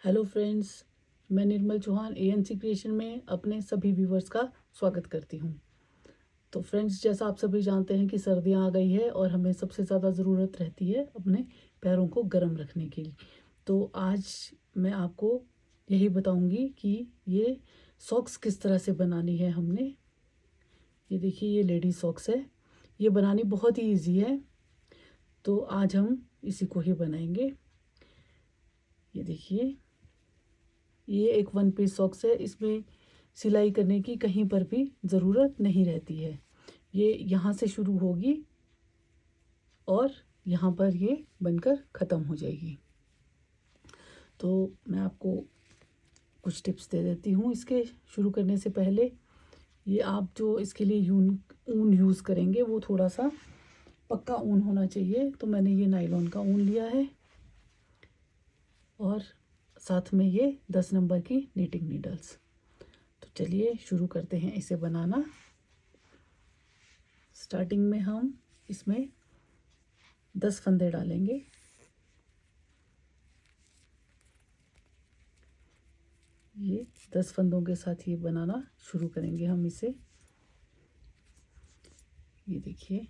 Hello friends, मैं निर्मल Chauhan ANC creation में अपने सभी व्यूवर्स का स्वागत करती हूँ। तो फ्रेंड्स, जैसा आप सभी जानते हैं कि सर्दियाँ आ गई है और हमें सबसे ज़्यादा ज़रूरत रहती है अपने पैरों को गर्म रखने की। तो आज मैं आपको यही बताऊंगी कि ये सॉक्स किस तरह से बनानी है हमने। ये देखिए, ये लेडी सॉक्स है। ये बनानी बहुत ही ईजी है, तो आज हम इसी को ही बनाएंगे। ये देखिए, ये एक वन पीस सॉक्स है। इसमें सिलाई करने की कहीं पर भी ज़रूरत नहीं रहती है। ये यहाँ से शुरू होगी और यहाँ पर ये बनकर ख़त्म हो जाएगी। तो मैं आपको कुछ टिप्स दे देती हूँ इसके शुरू करने से पहले। ये आप जो इसके लिए ऊन यूज़ करेंगे वो थोड़ा सा पक्का ऊन होना चाहिए। तो मैंने ये नायलॉन का ऊन लिया है और साथ में ये 10 नंबर की नीटिंग नीडल्स। तो चलिए शुरू करते हैं इसे बनाना। स्टार्टिंग में हम इसमें 10 फंदे डालेंगे। ये 10 फंदों के साथ ये बनाना शुरू करेंगे हम इसे। ये देखिए,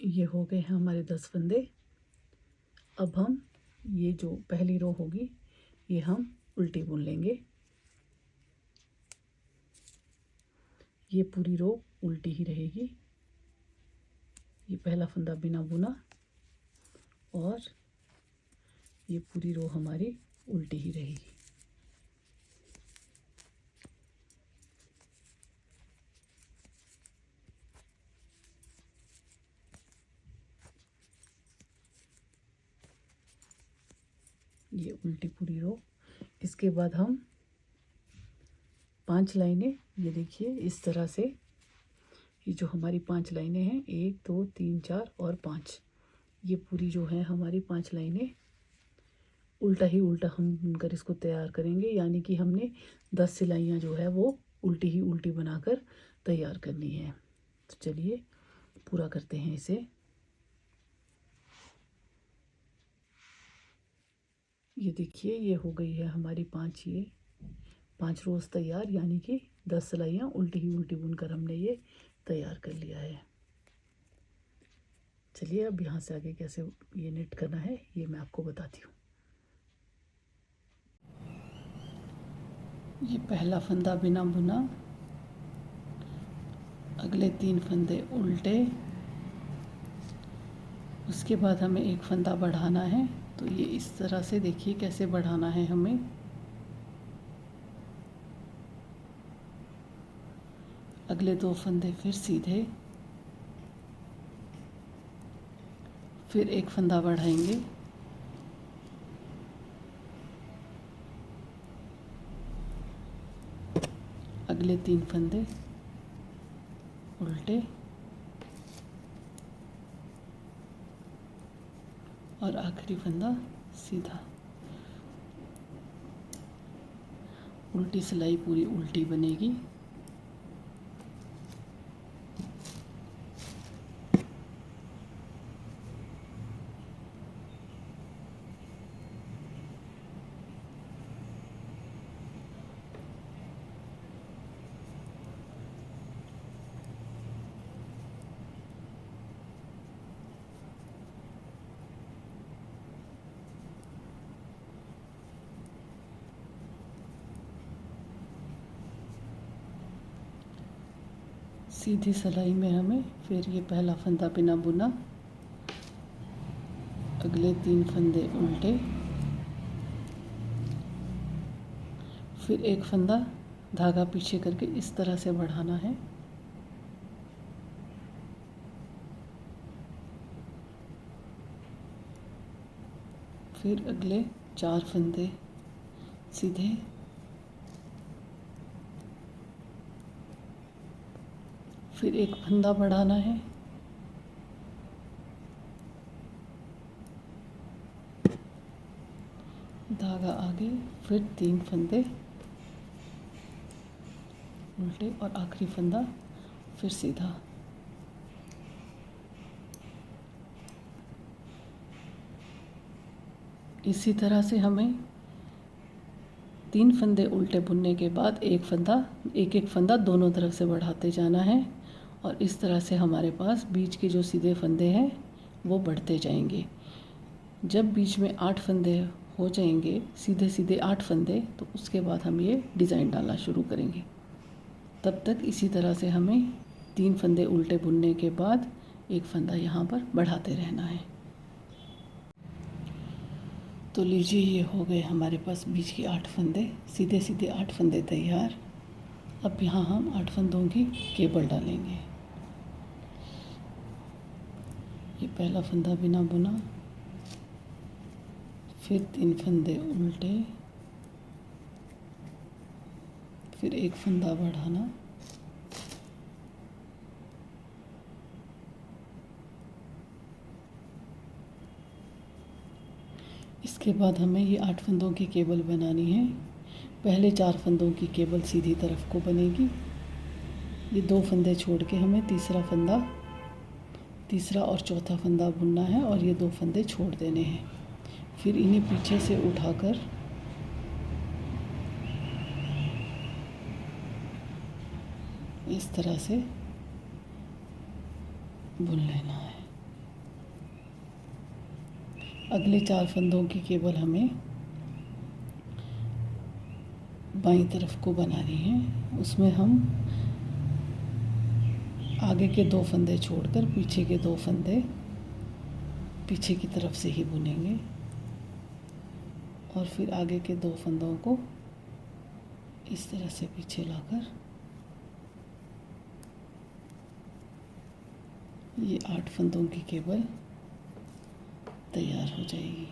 ये हो गए हैं हमारे 10 फंदे। अब हम ये जो पहली रो होगी ये हम उल्टी बुन लेंगे। ये पूरी रो उल्टी ही रहेगी। ये पहला फंदा बिना बुना और ये पूरी रो हमारी उल्टी ही रहेगी। ये उल्टी पूरी रो। इसके बाद हम 5 लाइनें, ये देखिए इस तरह से, ये जो हमारी 5 लाइनें हैं, 1 2 3 4 और 5, ये पूरी जो है हमारी 5 लाइनें उल्टा ही उल्टा हम बुनकर इसको तैयार करेंगे। यानी कि हमने 10 सिलाइयाँ जो है वो उल्टी ही उल्टी बनाकर तैयार करनी है। तो चलिए पूरा करते हैं इसे। ये देखिए, ये हो गई है हमारी 5 रोज़ तैयार। यानी कि 10 सिलाइयाँ उल्टी ही उल्टी बुनकर हमने ये तैयार कर लिया है। चलिए अब यहाँ से आगे कैसे ये निट करना है ये मैं आपको बताती हूँ। ये पहला फंदा बिना बुना, अगले 3 फंदे उल्टे, उसके बाद हमें एक फंदा बढ़ाना है। तो ये इस तरह से देखिए कैसे बढ़ाना है हमें। अगले 2 फंदे फिर सीधे, फिर एक फंदा बढ़ाएंगे, अगले 3 फंदे उल्टे और आखिरी फंदा सीधा। उल्टी सिलाई पूरी उल्टी बनेगी। सीधी सिलाई में हमें फिर ये पहला फंदा बिना बुना, अगले 3 फंदे उल्टे, फिर एक फंदा धागा पीछे करके इस तरह से बढ़ाना है। फिर अगले 4 फंदे सीधे, फिर एक फंदा बढ़ाना है, धागा आगे, फिर 3 फंदे उल्टे और आखिरी फंदा फिर सीधा। इसी तरह से हमें 3 फंदे उल्टे बुनने के बाद एक एक फंदा दोनों तरफ से बढ़ाते जाना है और इस तरह से हमारे पास बीच के जो सीधे फंदे हैं वो बढ़ते जाएंगे। जब बीच में 8 फंदे हो जाएंगे, सीधे सीधे 8 फंदे, तो उसके बाद हम ये डिज़ाइन डालना शुरू करेंगे। तब तक इसी तरह से हमें 3 फंदे उल्टे बुनने के बाद एक फंदा यहाँ पर बढ़ाते रहना है। तो लीजिए, ये हो गए हमारे पास बीच के 8 फंदे, सीधे सीधे 8 फंदे तैयार। अब यहाँ हम 8 फंदों की केबल डालेंगे। ये पहला फंदा बिना बुना, फिर 3 फंदे उल्टे, फिर एक फंदा बढ़ाना, इसके बाद हमें ये 8 फंदों की केबल बनानी है। पहले 4 फंदों की केबल सीधी तरफ को बनेगी। ये 2 फंदे छोड़ के हमें तीसरा और चौथा फंदा बुनना है और ये 2 फंदे छोड़ देने हैं। फिर इन्हें पीछे से उठाकर इस तरह से बुन लेना है। अगले 4 फंदों की केबल हमें बाईं तरफ को बनानी है। उसमें हम आगे के 2 फंदे छोड़कर पीछे के 2 फंदे पीछे की तरफ से ही बुनेंगे और फिर आगे के 2 फंदों को इस तरह से पीछे लाकर ये 8 फंदों की केबल तैयार हो जाएगी।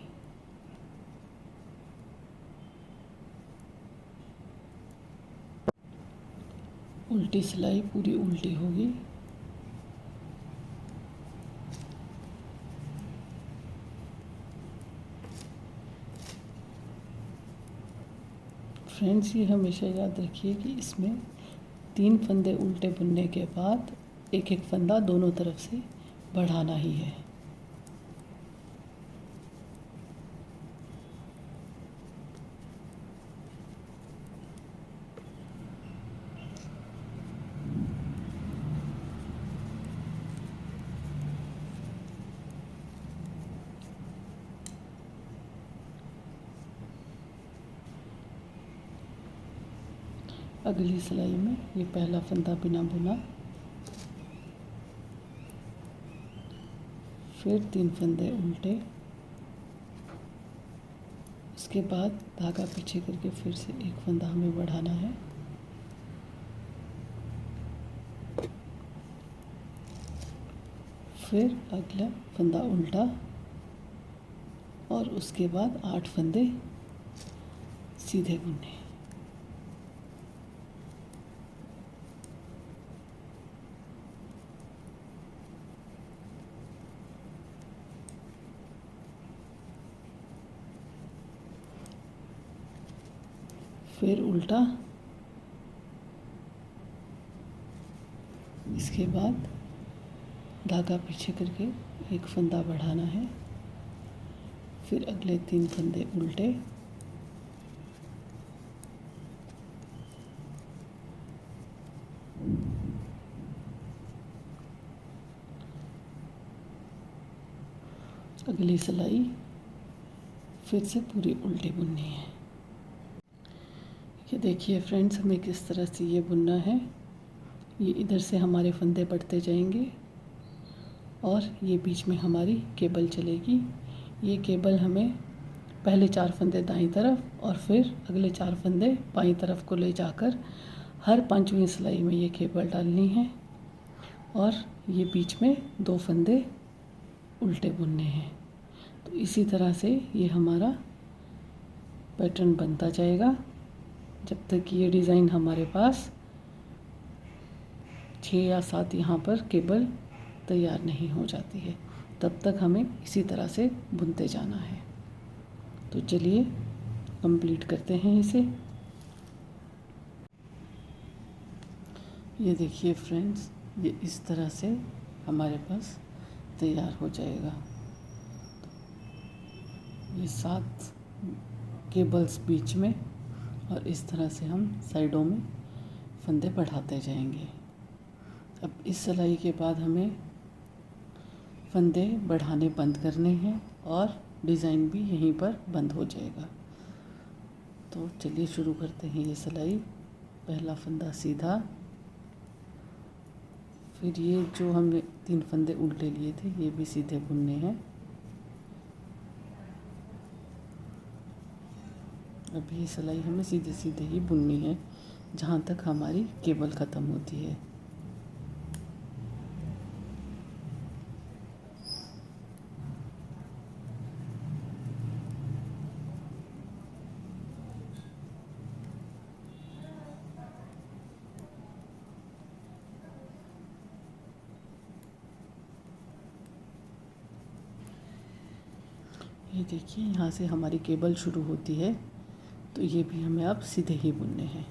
उल्टी सिलाई पूरी उल्टी होगी। फ्रेंड्स, ये हमेशा याद रखिए कि इसमें 3 फंदे उल्टे बुनने के बाद एक एक फंदा दोनों तरफ से बढ़ाना ही है। अगली सिलाई में ये पहला फंदा बिना बुना, फिर 3 फंदे उल्टे, उसके बाद धागा पीछे करके फिर से एक फंदा हमें बढ़ाना है। फिर अगला फंदा उल्टा और उसके बाद 8 फंदे सीधे बुनने। फिर उल्टा, इसके बाद धागा पीछे करके एक फंदा बढ़ाना है। फिर अगले 3 फंदे उल्टे, अगली सिलाई फिर से पूरी उल्टी बुननी है। ये देखिए फ्रेंड्स, हमें किस तरह से ये बुनना है। ये इधर से हमारे फंदे बढ़ते जाएंगे और ये बीच में हमारी केबल चलेगी। ये केबल हमें पहले 4 फंदे दाईं तरफ और फिर अगले 4 फंदे बाईं तरफ को ले जाकर हर 5वीं सिलाई में ये केबल डालनी है और ये बीच में 2 फंदे उल्टे बुनने हैं। तो इसी तरह से ये हमारा पैटर्न बनता जाएगा जब तक ये डिज़ाइन हमारे पास 6 या 7 यहाँ पर केबल तैयार नहीं हो जाती है। तब तक हमें इसी तरह से बुनते जाना है। तो चलिए कंप्लीट करते हैं इसे। ये देखिए फ्रेंड्स, ये इस तरह से हमारे पास तैयार हो जाएगा। ये 7 केबल्स बीच में और इस तरह से हम साइडों में फंदे बढ़ाते जाएंगे। अब इस सिलाई के बाद हमें फंदे बढ़ाने बंद करने हैं और डिज़ाइन भी यहीं पर बंद हो जाएगा। तो चलिए शुरू करते हैं ये सिलाई। पहला फंदा सीधा, फिर ये जो हमने 3 फंदे उल्टे लिए थे ये भी सीधे बुनने हैं। अब ये सिलाई हमें सीधे सीधे ही बुननी है जहाँ तक हमारी केबल ख़त्म होती है। ये देखिए यहाँ से हमारी केबल शुरू होती है, तो ये भी हमें अब सीधे ही बुनने हैं।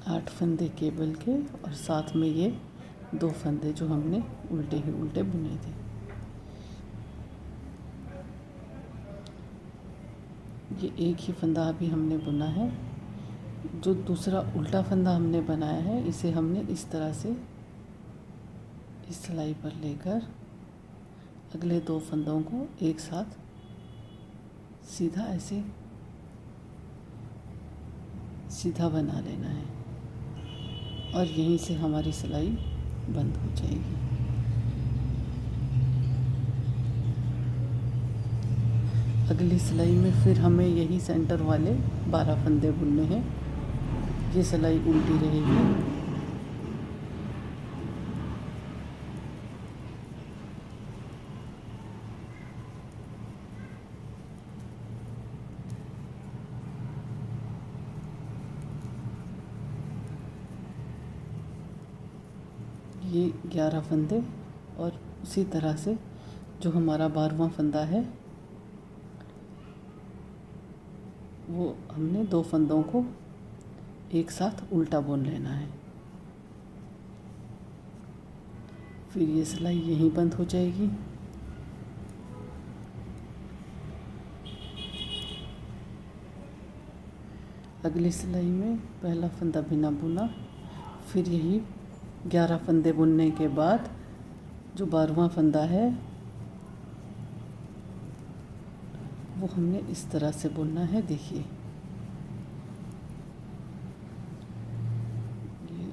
आठ फंदे केबल के और साथ में ये 2 फंदे जो हमने उल्टे ही उल्टे बुने थे। ये एक ही फंदा अभी हमने बुना है। जो दूसरा उल्टा फंदा हमने बनाया है इसे हमने इस तरह से इस सिलाई पर लेकर अगले 2 फंदों को एक साथ सीधा ऐसे सीधा बना लेना है और यहीं से हमारी सिलाई बंद हो जाएगी। अगली सिलाई में फिर हमें यही सेंटर वाले 12 फंदे बुनने हैं। ये सिलाई उल्टी रहेगी। ये 11 फंदे और उसी तरह से जो हमारा 12वां फंदा है वो हमने 2 फंदों को एक साथ उल्टा बुन लेना है। फिर ये सिलाई यहीं बंद हो जाएगी। अगली सिलाई में पहला फंदा बिना बुना, फिर यही 11 फंदे बुनने के बाद जो 12वां फंदा है वो हमने इस तरह से बुनना है। देखिए ये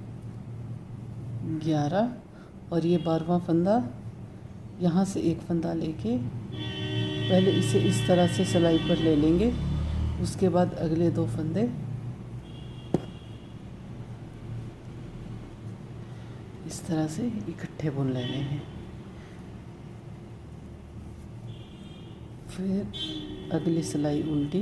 11 और ये 12वां फंदा, यहाँ से एक फंदा लेके पहले इसे इस तरह से सिलाई पर ले लेंगे। उसके बाद अगले 2 फंदे इस तरह से इकट्ठे बुन लेने हैं। फिर अगली सिलाई उल्टी,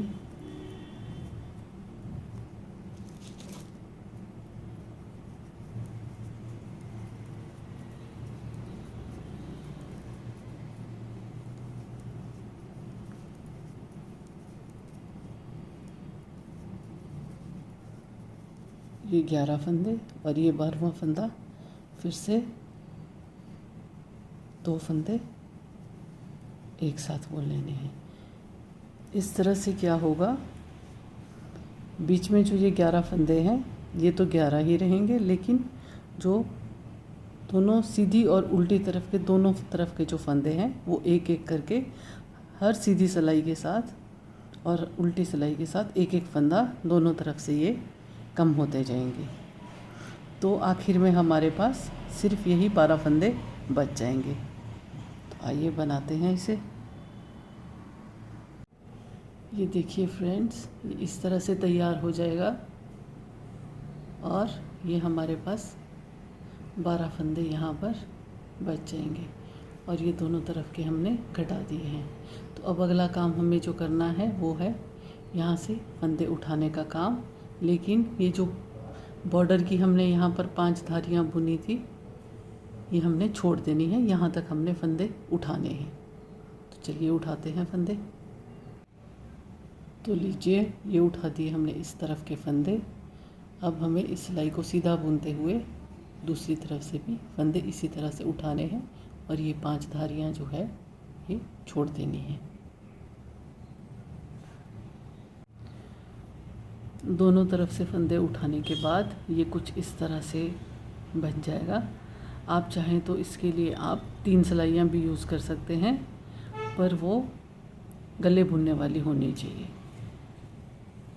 ये 11 फंदे और ये 12वां फंदा, फिर से 2 फंदे एक साथ बुन लेने हैं। इस तरह से क्या होगा, बीच में जो ये 11 फंदे हैं ये तो 11 ही रहेंगे, लेकिन जो दोनों सीधी और उल्टी तरफ के दोनों तरफ के जो फंदे हैं वो एक एक करके हर सीधी सिलाई के साथ और उल्टी सिलाई के साथ एक एक फंदा दोनों तरफ से ये कम होते जाएंगे। तो आखिर में हमारे पास सिर्फ यही 12 फंदे बच जाएंगे। तो आइए बनाते हैं इसे। ये देखिए फ्रेंड्स, ये इस तरह से तैयार हो जाएगा और ये हमारे पास 12 फंदे यहाँ पर बच जाएंगे और ये दोनों तरफ के हमने घटा दिए हैं। तो अब अगला काम हमें जो करना है वो है यहाँ से फंदे उठाने का काम। लेकिन ये जो बॉर्डर की हमने यहाँ पर 5 धारियाँ बुनी थी ये हमने छोड़ देनी है, यहाँ तक हमने फंदे उठाने हैं। तो चलिए उठाते हैं फंदे। तो लीजिए, ये उठा दिए हमने इस तरफ के फंदे। अब हमें इस सिलाई को सीधा बुनते हुए दूसरी तरफ से भी फंदे इसी तरह से उठाने हैं और ये 5 धारियाँ जो है ये छोड़ देनी है। दोनों तरफ से फंदे उठाने के बाद ये कुछ इस तरह से बन जाएगा। आप चाहें तो इसके लिए आप 3 सिलाइयाँ भी यूज़ कर सकते हैं, पर वो गले बुनने वाली होनी चाहिए।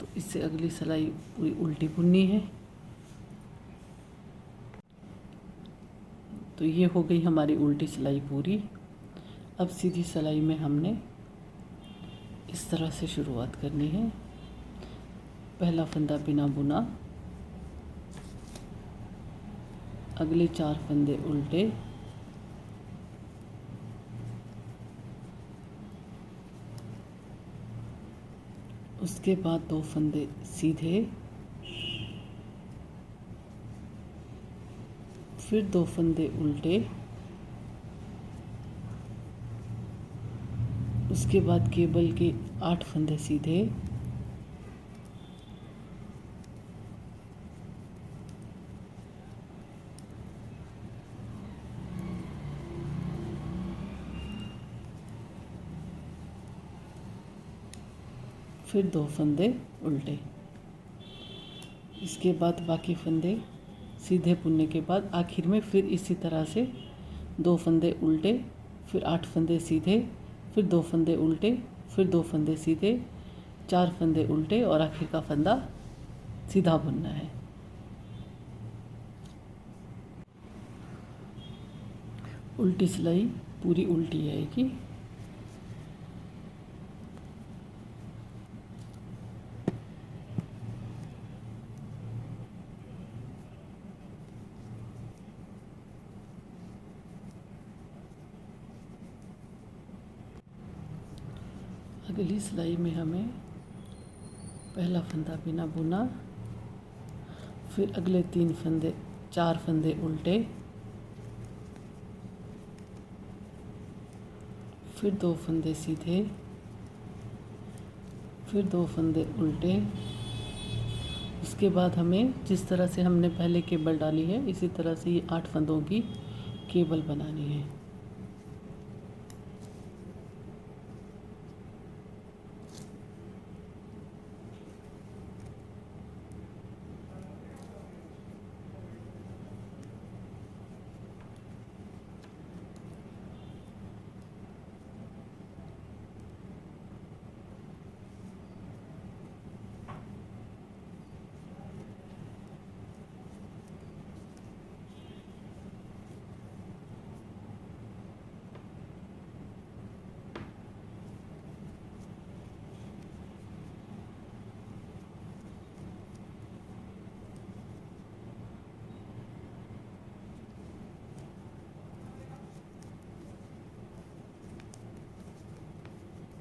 तो इससे अगली सिलाई पूरी उल्टी बुननी है। तो ये हो गई हमारी उल्टी सिलाई पूरी। अब सीधी सिलाई में हमने इस तरह से शुरुआत करनी है। पहला फंदा बिना बुना, अगले 4 फंदे उल्टे, उसके बाद 2 फंदे सीधे, फिर 2 फंदे उल्टे, उसके बाद केबल के 8 फंदे सीधे, फिर 2 फंदे उल्टे। इसके बाद बाकी फंदे सीधे बुनने के बाद आखिर में फिर इसी तरह से 2 फंदे उल्टे, फिर 8 फंदे सीधे, फिर 2 फंदे उल्टे, फिर 2 फंदे सीधे, 4 फंदे उल्टे और आखिर का फंदा सीधा बुनना है। उल्टी सिलाई पूरी उल्टी आएगी। अगली सिलाई में हमें पहला फंदा बिना बुना, फिर अगले 4 फंदे उल्टे, फिर 2 फंदे सीधे, फिर 2 फंदे उल्टे। उसके बाद हमें जिस तरह से हमने पहले केबल डाली है इसी तरह से ये 8 फंदों की केबल बनानी है।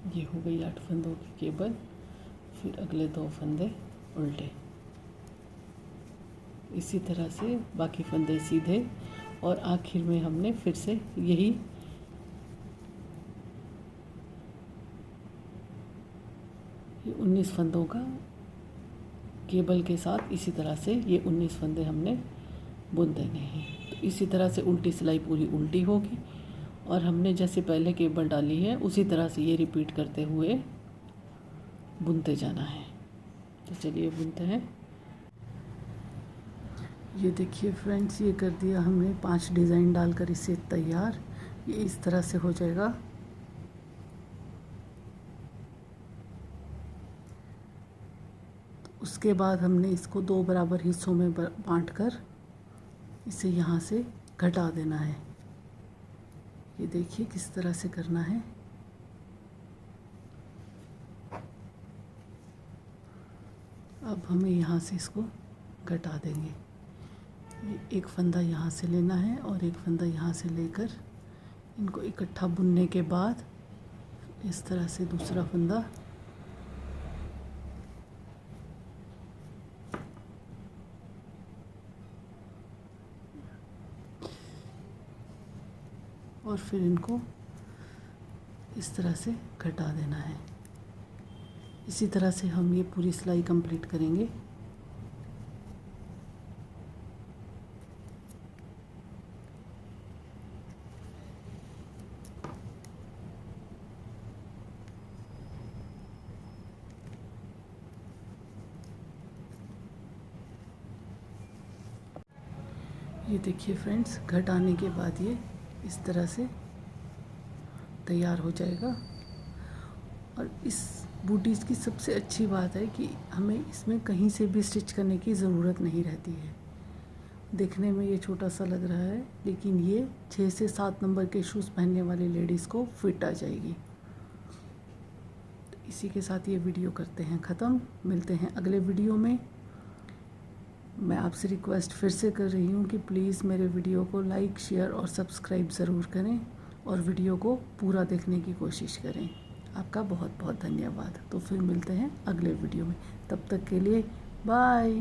ये हो गई 8 फंदों की केबल। फिर अगले 2 फंदे उल्टे, इसी तरह से बाकी फंदे सीधे और आखिर में हमने फिर से यही ये 19 फंदों का केबल के साथ इसी तरह से ये 19 फंदे हमने बुन देने हैं। तो इसी तरह से उल्टी सिलाई पूरी उल्टी होगी और हमने जैसे पहले केबल डाली है उसी तरह से ये रिपीट करते हुए बुनते जाना है। तो चलिए बुनते हैं। ये देखिए फ्रेंड्स, ये कर दिया हमने 5 डिज़ाइन डालकर इसे तैयार। ये इस तरह से हो जाएगा। उसके बाद हमने इसको 2 बराबर हिस्सों में बांटकर इसे यहाँ से घटा देना है। ये देखिए किस तरह से करना है। अब हमें यहाँ से इसको घटा देंगे। एक फंदा यहाँ से लेना है और एक फंदा यहाँ से लेकर इनको इकट्ठा बुनने के बाद इस तरह से दूसरा फंदा और फिर इनको इस तरह से घटा देना है। इसी तरह से हम ये पूरी सिलाई कंप्लीट करेंगे। ये देखिए फ्रेंड्स, घटाने के बाद ये इस तरह से तैयार हो जाएगा। और इस बूटीज़ की सबसे अच्छी बात है कि हमें इसमें कहीं से भी स्टिच करने की ज़रूरत नहीं रहती है। देखने में ये छोटा सा लग रहा है, लेकिन ये 6 से 7 नंबर के शूज़ पहनने वाली लेडीज़ को फिट आ जाएगी। तो इसी के साथ ये वीडियो करते हैं ख़त्म। मिलते हैं अगले वीडियो में। मैं आपसे रिक्वेस्ट फिर से कर रही हूँ कि प्लीज़ मेरे वीडियो को लाइक, शेयर और सब्सक्राइब ज़रूर करें और वीडियो को पूरा देखने की कोशिश करें। आपका बहुत बहुत धन्यवाद। तो फिर मिलते हैं अगले वीडियो में। तब तक के लिए बाय।